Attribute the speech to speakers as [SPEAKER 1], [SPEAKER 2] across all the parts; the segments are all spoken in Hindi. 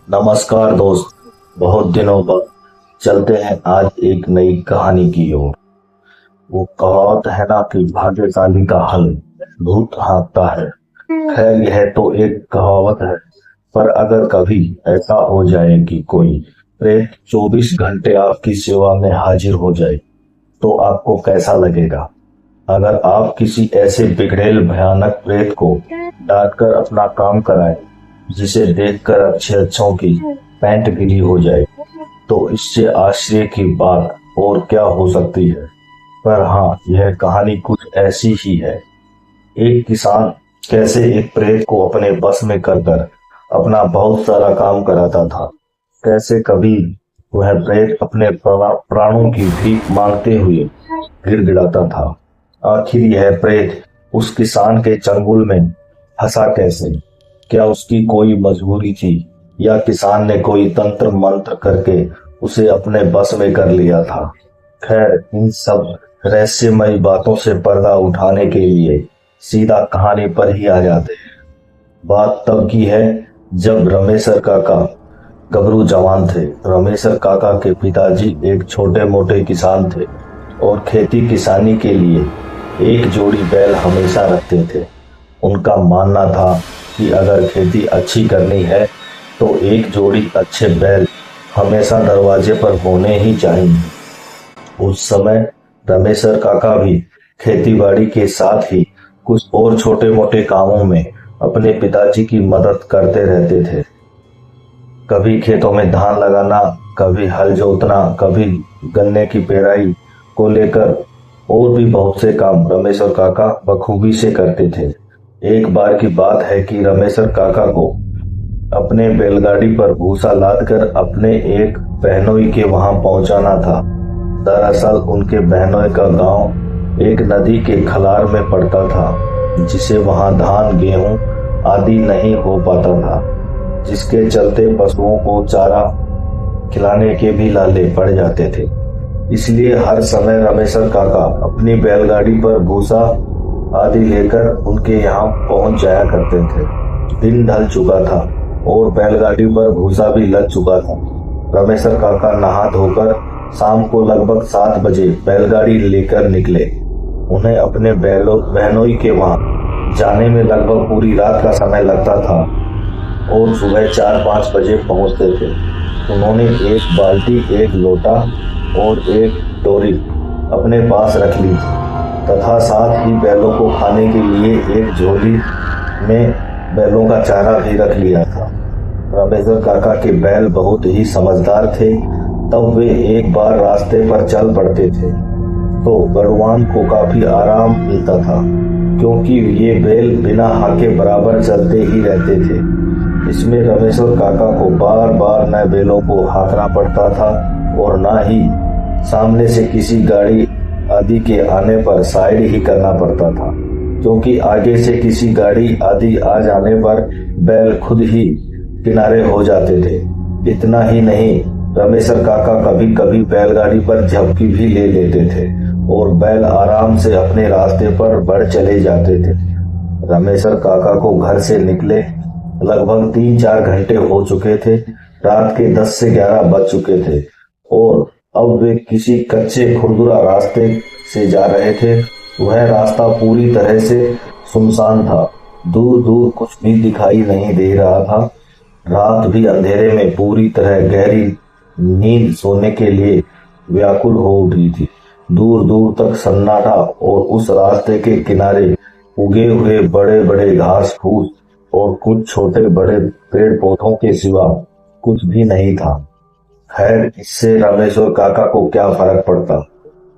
[SPEAKER 1] नमस्कार दोस्त। बहुत दिनों बाद चलते हैं आज एक नई कहानी की ओर। वो कहावत है ना कि भाग्यशाली का हल भूत हाँकता है। खैर यह तो एक कहावत है, पर अगर कभी ऐसा हो जाए कि कोई प्रेत 24 घंटे आपकी सेवा में हाजिर हो जाए तो आपको कैसा लगेगा? अगर आप किसी ऐसे बिगड़ैल भयानक प्रेत को डांटकर अपना काम कराएं जिसे देखकर अच्छे अच्छों की पैंट गीली हो जाए, तो इससे आश्चर्य की बात और क्या हो सकती है। पर हाँ, यह कहानी कुछ ऐसी ही है। एक किसान कैसे एक प्रेत को अपने बस में कर कर अपना बहुत सारा काम कराता था। कैसे कभी वह प्रेत अपने प्राणों की भीख मांगते हुए गिड़गिड़ाता था। आखिर यह प्रेत उस किसान के चंगुल में फंसा कैसे? क्या उसकी कोई मजबूरी थी या किसान ने कोई तंत्र मंत्र करके उसे अपने बस में कर लिया था? खैर, इन सब रहस्यमयी बातों से पर्दा उठाने के लिए सीधा कहानी पर ही आ जाते हैं। बात तब की है जब रमेशर काका गबरू जवान थे। रमेशर काका के पिताजी एक छोटे मोटे किसान थे और खेती किसानी के लिए एक जोड़ी बैल हमेशा रखते थे। उनका मानना था कि अगर खेती अच्छी करनी है तो एक जोड़ी अच्छे बैल हमेशा दरवाजे पर होने ही चाहिए। उस समय रमेशर काका भी खेतीबाड़ी के साथ ही कुछ और छोटे मोटे कामों में अपने पिताजी की मदद करते रहते थे। कभी खेतों में धान लगाना, कभी हल जोतना, कभी गन्ने की पेराई को लेकर और भी बहुत से काम रमेशर काका बखूबी से करते थे। एक बार की बात है कि रमेशर काका को अपने बैलगाड़ी पर भूसा लादकर अपने एक बहनोई के वहां पहुंचाना था। दरअसल उनके बहनोई का गांव एक नदी के खलार में पड़ता था, जिसे वहां धान गेहूं आदि नहीं हो पाता था, जिसके चलते पशुओं को चारा खिलाने के भी लाले पड़ जाते थे। इसलिए हर समय रमेशर काका अपनी बैलगाड़ी पर भूसा आदि लेकर उनके यहाँ पहुंच जाया करते थे। दिन ढल चुका था और बैलगाड़ी पर भूसा भी लग चुका था। रमेशर काका नहा धोकर शाम को लगभग 7 बजे बैलगाड़ी लेकर निकले। उन्हें अपने बहनोई के वहां जाने में लगभग पूरी रात का समय लगता था और सुबह 4-5 बजे पहुंचते थे। उन्होंने एक बाल्टी, एक लोटा और एक डोरी अपने पास रख ली तथा साथ ही बैलों को खाने के लिए एक झोली में बैलों का चारा भी रख लिया था। रमेशर काका के बैल बहुत ही समझदार थे। तब वे एक बार रास्ते पर चल पड़ते थे तो बड़वान को काफी आराम मिलता था, क्योंकि ये बैल बिना हाके बराबर चलते ही रहते थे। इसमें रमेशर काका को बार बार न बैलों को हाकना पड़ता था और न ही सामने से किसी गाड़ी आदि के आने पर साइड ही करना पड़ता था, क्योंकि आगे से किसी गाड़ी आदि आ जाने पर बैल खुद ही किनारे हो जाते थे। इतना ही नहीं, रमेशर काका कभी कभी बैलगाड़ी पर झपकी भी ले लेते थे और बैल आराम से अपने रास्ते पर बढ़ चले जाते थे। रमेशर काका को घर से निकले लगभग 3-4 घंटे हो चुके थे। रात के 10 से 11 बज चुके थे और अब वे किसी कच्चे खुरदुरा रास्ते से जा रहे थे। वह रास्ता पूरी तरह से सुनसान था। दूर दूर कुछ भी दिखाई नहीं दे रहा था। रात भी अंधेरे में पूरी तरह गहरी नींद सोने के लिए व्याकुल हो उठी थी। दूर दूर तक सन्नाटा और उस रास्ते के किनारे उगे हुए बड़े बड़े घास फूस और कुछ छोटे बड़े पेड़ पौधों के सिवा कुछ भी नहीं था। खैर, इससे रमेशर काका को क्या फर्क पड़ता।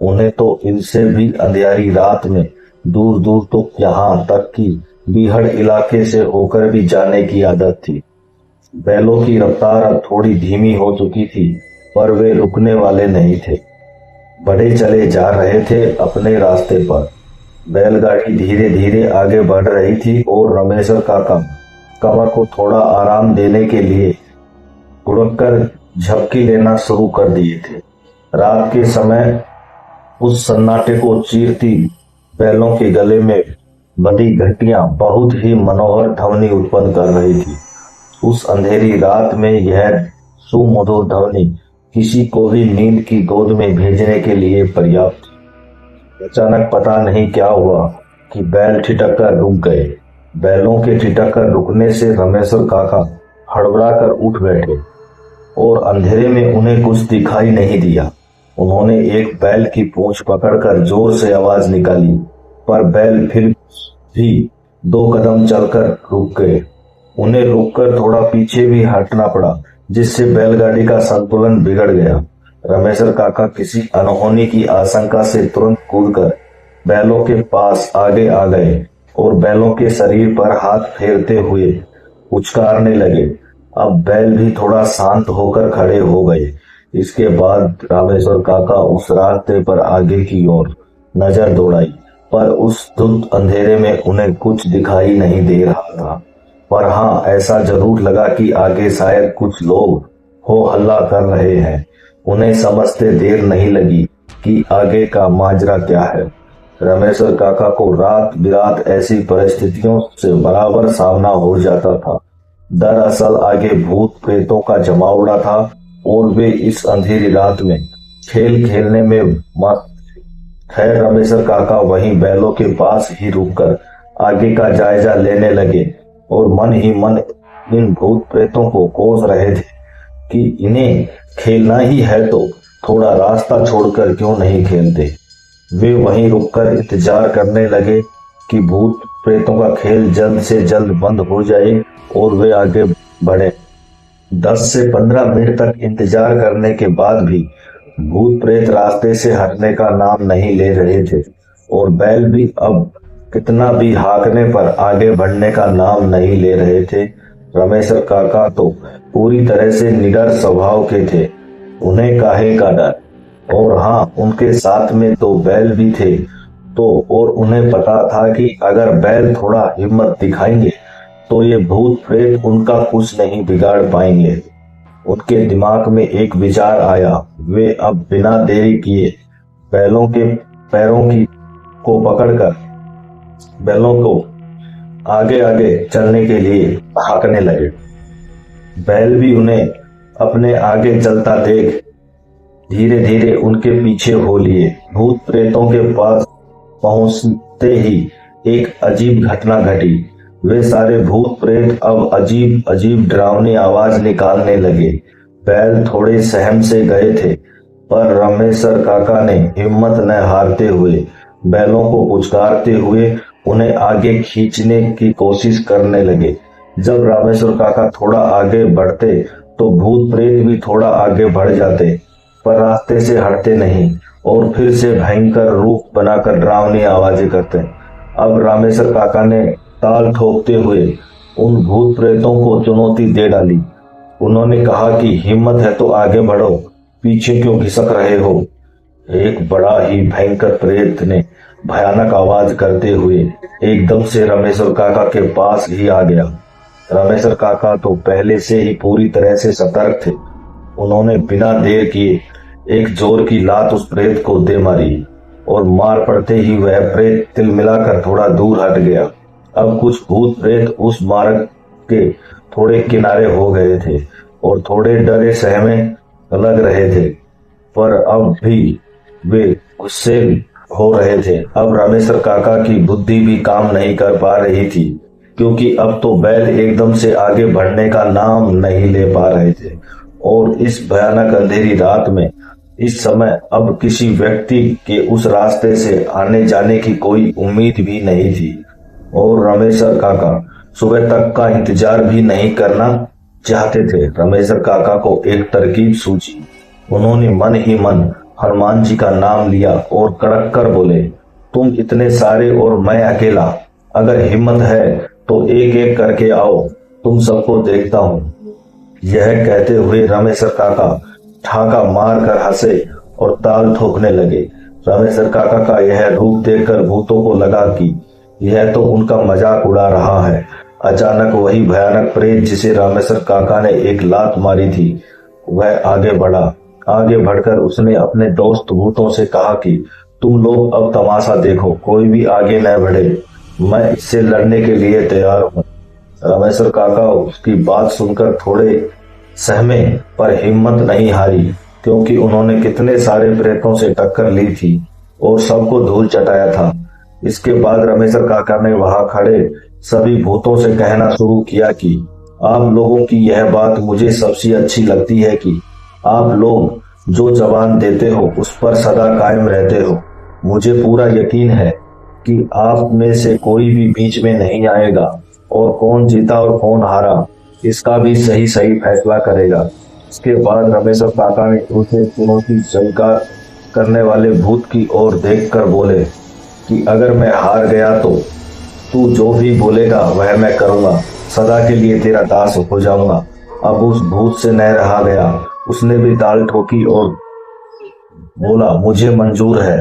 [SPEAKER 1] उन्हें तो इनसे भी अंधियारी रात में दूर दूर तो यहाँ तक कि बीहड़ इलाके से होकर भी जाने की आदत थी। बैलों की रफ्तार अब थोड़ी धीमी हो चुकी थी, पर वे रुकने वाले नहीं थे। बढ़े चले जा रहे थे अपने रास्ते पर। बैलगाड़ी धीरे धीरे आगे बढ़ रही थी और रमेशर काका कमर को थोड़ा आराम देने के लिए उड़कर झपकी लेना शुरू कर दिए थे। रात के समय उस सन्नाटे को चीरती बैलों के गले में बंधी घंटियां बहुत ही मनोहर ध्वनि उत्पन्न कर रही थी। उस अंधेरी रात में यह सुमधुर ध्वनि किसी को भी नींद की गोद में भेजने के लिए पर्याप्त थी। अचानक पता नहीं क्या हुआ कि बैल ठिठक कर रुक गए। बैलों के ठिठक कर रुकने से रमेश्वर काका हड़बड़ा कर उठ बैठे और अंधेरे में उन्हें कुछ दिखाई नहीं दिया। उन्होंने एक बैल की पूंछ पकड़कर जोर से आवाज निकाली, पर बैल फिर भी 2 कदम चलकर रुक गए। उन्हें रुककर थोड़ा पीछे भी हटना पड़ा, जिससे बैलगाड़ी का संतुलन बिगड़ गया। रमेश्वर काका किसी अनहोनी की आशंका से तुरंत कूदकर बैलों के पास आगे आ गए और बैलों के शरीर पर हाथ फेरते हुए उचकारने लगे। अब बैल भी थोड़ा शांत होकर खड़े हो गए। इसके बाद रामेश्वर काका उस रास्ते पर आगे की ओर नजर दौड़ाई, पर उस धुंध अंधेरे में उन्हें कुछ दिखाई नहीं दे रहा था। पर हाँ, ऐसा जरूर लगा कि आगे शायद कुछ लोग हो हल्ला कर रहे हैं। उन्हें समझते देर नहीं लगी कि आगे का माजरा क्या है। रमेश्वर काका को रात बिरात ऐसी परिस्थितियों से बराबर सामना हो जाता था। दरअसल आगे भूत प्रेतों का जमावड़ा था और वे इस अंधेरी रात में खेल खेलने में मस्त थे। खैर, रमेश्वर काका वहीं बैलों के पास ही रुककर आगे का जायजा लेने लगे और मन ही मन इन भूत प्रेतों को कोस रहे थे कि इन्हें खेलना ही है तो थोड़ा रास्ता छोड़कर क्यों नहीं खेलते। वे वहीं रुककर इंतजार करने लगे कि भूत प्रेतों का खेल जल्द से जल्द बंद हो जाए और वे आगे बढ़े। 10 से 15 मिनट तक इंतजार करने के बाद भी भूत प्रेत रास्ते से हटने का नाम नहीं ले रहे थे और बैल भी अब कितना भी हाकने पर आगे बढ़ने का नाम नहीं ले रहे थे। रमेश्वर काका तो पूरी तरह से निडर स्वभाव के थे। उन्हें काहे का डर, और हाँ, उनके साथ में 2 बैल भी थे तो, और उन्हें पता था कि अगर बैल थोड़ा हिम्मत दिखाएंगे तो ये भूत प्रेत उनका कुछ नहीं बिगाड़ पाएंगे। उनके दिमाग में एक विचार आया। वे अब बिना देरी किए बैलों के पैरों को पकड़कर बैलों को आगे आगे चलने के लिए हाँकने लगे। बैल भी उन्हें अपने आगे चलता देख धीरे धीरे उनके पीछे हो लिए। भूत प्रेतों के पास पहुंचते ही एक अजीब घटना घटी। वे सारे भूत प्रेत अब अजीब अजीब डरावनी आवाज निकालने लगे। बैल थोड़े सहम से गए थे, पर रमेश्वर काका ने हिम्मत न हारते हुए बैलों को पुचकारते हुए उन्हें आगे खींचने की कोशिश करने लगे। जब रामेश्वर काका थोड़ा आगे बढ़ते तो भूत प्रेत भी थोड़ा आगे बढ़ जाते, पर रास्ते से हटते नहीं और फिर से भयंकर रूप बनाकर डरावनी आवाजें करते। अब रामेश्वर काका ने ताल ठोकते हुए उन भूत प्रेतों को चुनौती दे डाली। उन्होंने कहा कि हिम्मत है तो आगे बढ़ो, पीछे क्यों खिसक रहे हो। एक बड़ा ही भयंकर प्रेत ने भयानक आवाज करते हुए एकदम से रमेश्वर काका के पास ही आ गया। रमेश्वर काका तो पहले से ही पूरी तरह से सतर्क थे। उन्होंने बिना देर किए एक जोर की लात उस प्रेत को दे मारी और मार पड़ते ही वह प्रेत तिलमिलाकर थोड़ा दूर हट गया। अब कुछ भूत प्रेत उस मार्ग के थोड़े किनारे हो गए थे और थोड़े डरे सहमे लग रहे थे, पर अब भी वे गुस्से हो रहे थे। अब रामेश्वर काका की बुद्धि भी काम नहीं कर पा रही थी, क्योंकि अब तो बैल एकदम से आगे बढ़ने का नाम नहीं ले पा रहे थे और इस भयानक अंधेरी रात में इस समय अब किसी व्यक्ति के उस रास्ते से आने जाने की कोई उम्मीद भी नहीं थी। और रमेश्वर काका सुबह तक का इंतजार भी नहीं करना चाहते थे। रमेश्वर काका को एक तरकीब सूझी। उन्होंने मन ही मन हनुमान जी का नाम लिया और कड़क कर बोले, तुम इतने सारे और मैं अकेला, अगर हिम्मत है तो एक एक करके आओ, तुम सबको देखता हूँ। यह कहते हुए रमेश्वर काका ठाका मार कर हंसे और ताल ठोकने लगे। रमेश्वर काका का यह रूप देखकर भूतों को लगा कि यह तो उनका मजाक उड़ा रहा है। अचानक वही भयानक प्रेत जिसे रामेश्वर काका ने एक लात मारी थी वह आगे बढ़ा। आगे बढ़कर उसने अपने दोस्त भूतों से कहा कि तुम लोग अब तमाशा देखो, कोई भी आगे न बढ़े, मैं इससे लड़ने के लिए तैयार हूँ। रामेश्वर काका उसकी बात सुनकर थोड़े सहमे, पर हिम्मत नहीं हारी, क्योंकि उन्होंने कितने सारे प्रेतों से टक्कर ली थी और सबको धूल चटाया था। इसके बाद रामेश्वर काका ने वहां खड़े सभी भूतों से कहना शुरू किया कि आप लोगों की यह बात मुझे सबसे अच्छी लगती है कि आप लोग जो जबान देते हो उस पर सदा कायम रहते हो। मुझे पूरा यकीन है कि आप में से कोई भी बीच में नहीं आएगा और कौन जीता और कौन हारा इसका भी सही सही फैसला करेगा। इसके बाद रामेश्वर काका ने उसे चुनौती स्वीकार करने वाले भूत की ओर देखकर बोले कि अगर मैं हार गया तो तू जो भी बोलेगा वह मैं करूंगा, सदा के लिए तेरा दास हो जाऊंगा। अब उस भूत से न रहा गया, उसने भी ताल ठोकी और बोला मुझे मंजूर है,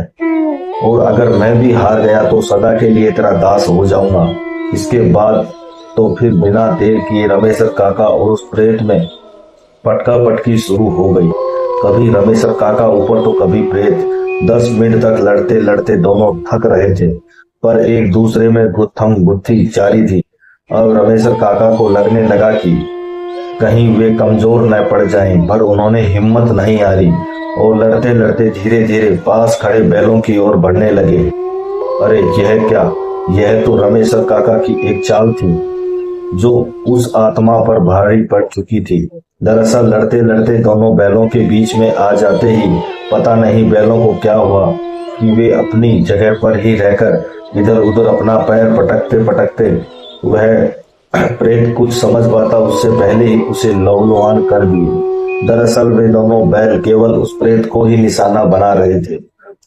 [SPEAKER 1] और अगर मैं भी हार गया तो सदा के लिए तेरा दास हो जाऊंगा। इसके बाद तो फिर बिना देर किए रामेश्वर काका और उस प्रेत में पटका पटकी शुरू हो गई। कभी रामेश्वर काका ऊपर तो कभी प्रेत। 10 मिनट तक लड़ते लड़ते दोनों थक रहे थे, पर एक दूसरे में गुत्थम गुत्थी जारी थी। अब रामेश्वर काका को लगने लगा कि कहीं वे कमजोर न पड़ जाएं, पर उन्होंने हिम्मत नहीं हारी और लड़ते लड़ते धीरे धीरे पास खड़े बैलों की ओर बढ़ने लगे। अरे यह क्या, यह तो रामेश्वर काका की एक चाल थी जो उस आत्मा पर भारी पड़ चुकी थी। दरअसल लड़ते लड़ते दोनों बैलों के बीच में आ जाते ही पता नहीं बैलों को क्या हुआ कि वे अपनी जगह पर ही रहकर इधर उधर अपना पैर पटकते पटकते वह प्रेत कुछ समझ पाता उससे पहले ही उसे लहूलुहान कर दिए। दरअसल वे दोनों बैल केवल उस प्रेत को ही निशाना बना रहे थे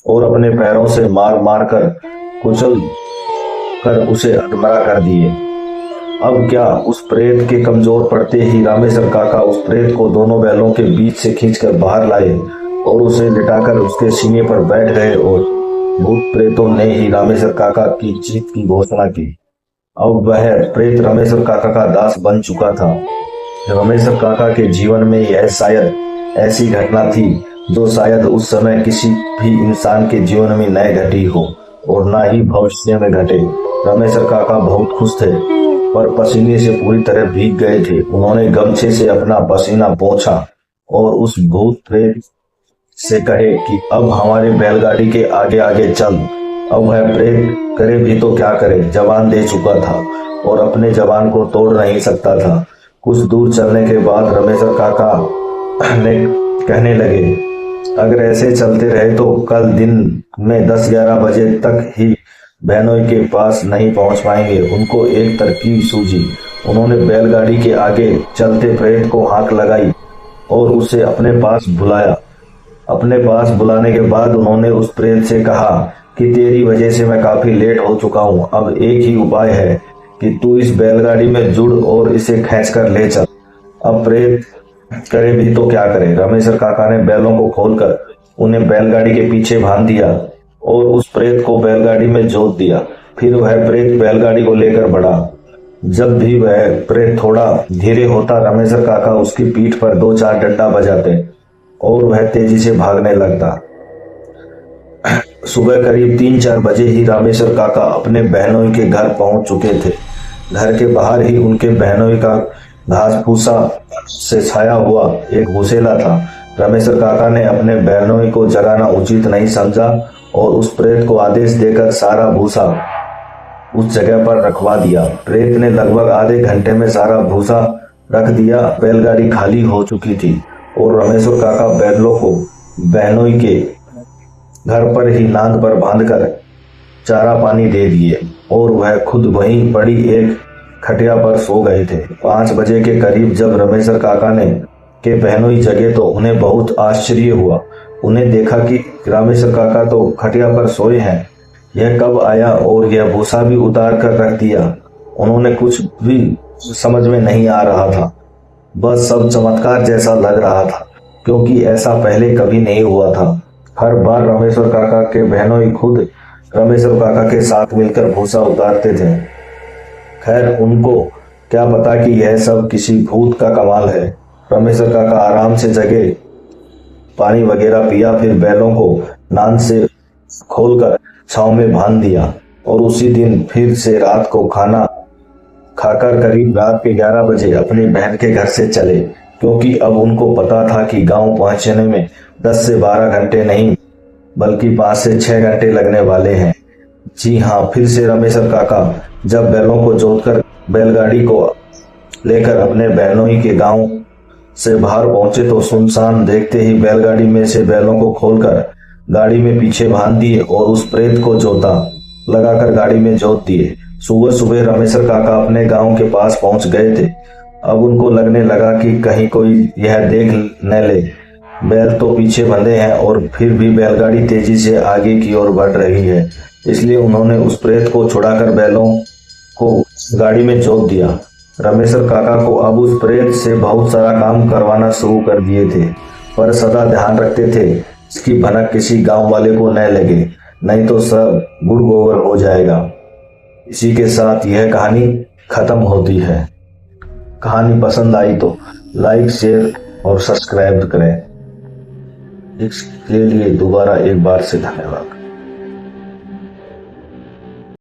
[SPEAKER 1] और अपने पैरों से मार मार कर कुचल कर उसे अधमरा कर दिए। अब क्या, उस प्रेत के कमजोर पड़ते ही रामेश्वर काका उस प्रेत को दोनों बैलों के बीच से खींचकर बाहर लाए और उसे लिटाकर उसके सीने पर बैठ गए और भूत प्रेतों ने ही रामेश्वर काका की जीत की घोषणा की। अब वह प्रेत रामेश्वर काका का दास बन चुका था। रामेश्वर काका के जीवन में यह शायद ऐसी घटना थी जो शायद उस समय किसी भी इंसान के जीवन में न घटी हो और ना ही भविष्य में घटे। रामेश्वर काका बहुत खुश थे, पर पसीने से पूरी तरह भीग गए थे। उन्होंने गमछे से अपना पसीना पोंछा और उस भूत प्रेत से कहे कि अब हमारी बैलगाड़ी के आगे आगे चल। अब वह प्रेत करे भी तो क्या करे, जबान दे चुका था और अपने जबान को तोड़ नहीं सकता था। कुछ दूर चलने के बाद रामेश्वर काका ने कहने लगे, अगर ऐसे चलते रहे तो कल दिन में 10-11 बजे तक ही बहनोई के पास नहीं पहुंच पाएंगे। उनको एक तरकीब सूझी। उन्होंने बैलगाड़ी के आगे चलते प्रेत को हाथ लगाई और उसे अपने पास बुलाया। अपने पास बुलाने के बाद उन्होंने उस प्रेत से कहा कि तेरी वजह से मैं काफी लेट हो चुका हूं। अब एक ही उपाय है कि तू इस बैलगाड़ी में जुड़ और इसे खींच कर ले चल। अब प्रेत करे भी तो क्या करे। रामेश्वर काका ने बैलों को खोलकर उन्हें बैलगाड़ी के पीछे बांध दिया और उस प्रेत को बैलगाड़ी में जोत दिया। फिर वह प्रेत बैलगाड़ी को लेकर बढ़ा। जब भी वह प्रेत थोड़ा धीरे होता, रामेश्वर काका उसकी पीठ पर 2-4 डंडा बजाते और वह तेजी से भागने लगता। सुबह करीब 3-4 बजे ही रामेश्वर काका अपने बहनोई के घर पहुंच चुके थे। घर के बाहर ही उनके बहनोई का घास फूसा से छाया हुआ एक घुसेला था। रामेश्वर काका ने अपने बहनोई को जगाना उचित नहीं समझा और उस प्रेत को आदेश देकर सारा भूसा उस जगह पर रखवा दिया। प्रेत ने लगभग आधे घंटे में सारा भूसा रख दिया। बैलगाड़ी खाली हो चुकी थी और रामेश्वर काका बैलों को बहनोई के घर पर ही नांद पर बांधकर चारा पानी दे दिए और वह खुद वहीं पड़ी एक खटिया पर सो गए थे। 5 बजे के करीब जब रामेश्वर काका ने के बहनोई जगे तो उन्हें बहुत आश्चर्य हुआ। उन्हें देखा कि रामेश्वर काका तो खटिया पर सोए हैं, यह कब आया और यह भूसा भी उतार कर रख दिया। उन्होंने कुछ भी समझ में नहीं आ रहा था, बस सब चमत्कार जैसा लग रहा था, क्योंकि ऐसा पहले कभी नहीं हुआ था। हर बार रामेश्वर काका के बहनोई खुद रामेश्वर काका के साथ मिलकर भूसा उतारते थे। खैर, उनको क्या पता कि यह सब किसी भूत का कमाल है। रामेश्वर काका आराम से जगे, पानी वगैरह पिया, फिर बैलों को नांद से खोलकर छांव में बांध दिया और उसी दिन फिर से रात को खाना खाकर करीब रात के 11 बजे अपनी बहन के घर से चले, क्योंकि अब उनको पता था कि गांव पहुंचने में 10 से 12 घंटे नहीं बल्कि 5 से 6 घंटे लगने वाले हैं। जी हाँ, फिर से रमेशर काका जब बैलों को जोतकर बैलगाड़ी को लेकर अपने बहनोई के गांव से बाहर पहुंचे तो सुनसान देखते ही बैलगाड़ी में से बैलों को खोलकर गाड़ी में पीछे बांध दिए और उस प्रेत को जोता लगाकर गाड़ी में जोत दिए। सुबह सुबह रमेशर काका अपने गांव के पास पहुंच गए थे। अब उनको लगने लगा कि कहीं कोई यह देख न ले। बैल तो पीछे बंधे हैं और फिर भी बैलगाड़ी तेजी से आगे की ओर बढ़ रही है, इसलिए उन्होंने उस प्रेत को छुड़ाकर बैलों को गाड़ी में जोत दिया। रमेशर काका को अब उस प्रेत से बहुत सारा काम करवाना शुरू कर दिए थे, पर सदा ध्यान रखते थे इसकी भनक किसी गांव वाले को न लगे, नहीं तो सब गुड़ गोबर हो जाएगा। इसी के साथ यह कहानी खत्म होती है। कहानी पसंद आई तो लाइक, शेयर और सब्सक्राइब करें। इसके लिए दोबारा एक बार से धन्यवाद।